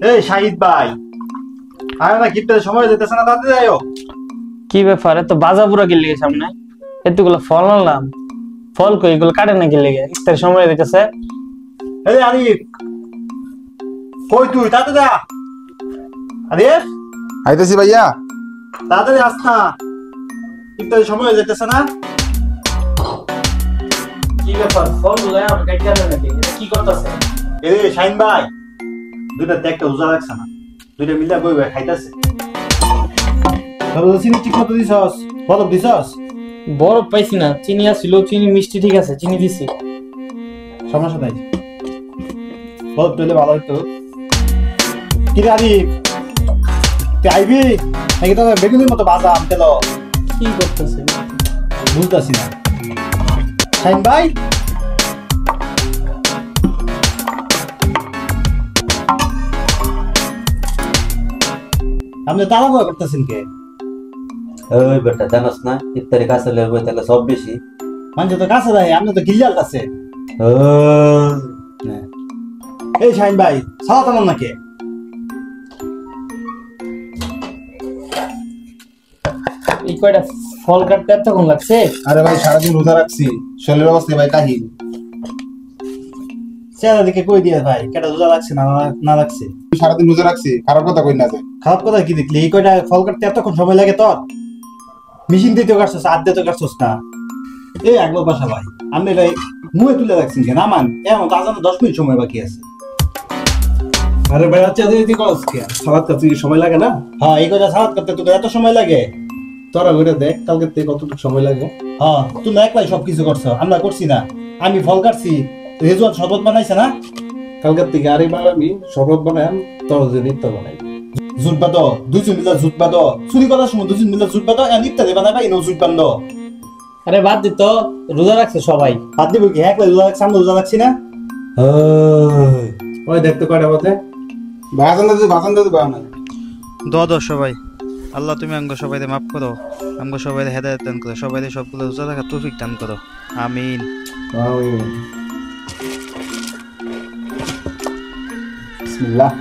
এই শাহিদ ভাই, আরে না কিপটা সময় যেতেছে না, তাতে যাইও। কি ব্যাপার, এত বাজা পুরা কি লেগে সামনে? এতগুলো ফল আনলাম, ফল কই এগুলো কাটে না কি লেগে? ইফতার সময় দিতেছে। এই আরিফ, কই তুই? তাতে যা। আরিফ, আইতেছি ভাইয়া। তাড়াতাড়ি আস না, ইফতারের সময় যেতেছে না। কি ব্যাপার, ফল গুলো আমার কাটে না নাকি? এটা কি করতেছে? এই শাহিন ভাই, দুইটা দেখতে উজা লাগছে না, দুইটা মিলা বই বই খাইতেছে। চিনি ঠিক মতো দিছস? বরফ দিছস? বরফ পাইছি না, চিনি আছিল, চিনি মিষ্টি ঠিক আছে, চিনি দিছি। সমস্যা নাই, বরফ পেলে ভালো হইতো। কি রে আরিফ, তুই আইবি নাকি তোর বেগুনের মতো বাজাম তেল? কি করতেছে? বুঝতেছি না। শাহিন ভাই, আপনি তাড়াহুড়া করতেছেন কে? ওই বেটা জানাস না ইফতারি কাছে লইব তাহলে সব বেশি। মানে তো কাছে দেয়, আপনি তো গিল্লাল কাছে। এই শাহিন ভাই, সালাত আনাম নাকি? এই কয়টা ফল কাটতে এতক্ষণ লাগছে? আরে ভাই সারাদিন রোজা রাখছি, শরীরের অবস্থা ভাই কাহিল। চেহারা দিকে কই দিয়ে ভাই, কেটা রোজা লাগছে না না লাগছে? সারাদিন রোজা রাখছি, খারাপ কথা কই না যে। খারাপ কথা কি দেখলি? এই কয়টা ফল কাটতে এতক্ষণ সময় লাগে তোর? মেশিন দিতে কাটছস, হাত দিতে কাটছস না? এই একবার বাসা ভাই, আপনি এটাই মুয়ে তুলে রাখছেন কেন? আমান এমন তো আজানো 10 মিনিট সময় বাকি আছে। আরে ভাই আচ্ছা দিদি করস কে সালাদ কাটতে কি সময় লাগে না? হ্যাঁ, এই কয়টা সালাদ করতে তোকে এত সময় লাগে? তোরা ওইটা দেখ কালকে থেকে কতটুকু সময় লাগে। হ্যাঁ, তুমি একলাই সবকিছু করছো, আমরা করছি না। আমি ফল কাটছি, রেজুয়াত শরবত বানাইছে না? কালকের থেকে আরেকবার আমি শরবত বানাই, তোর যে নিত্য বানাই। জুট বাঁধো, দুজন মিলে জুট বাঁধো, চুরি করার সময় দুজন মিলে জুট বাঁধো, ইত্যাদি বানাইবা, ইনো জুট বাঁধো। আরে বাদ দিত, রোজা রাখছে সবাই। হাত দিব কি? একলাই রোজা রাখছি, আমরা রোজা রাখছি না? ওই দেখতে কয়টা বাজে? বাজান দাদু বা না। দো সবাই, আল্লাহ তুমি আঙ্গ সবাই মাফ করো, আঙ্গ সবাই হেদায়েত দান করো, সবাই সবগুলো রোজা রাখার তৌফিক দান করো, আমিন। বিসমিল্লাহ।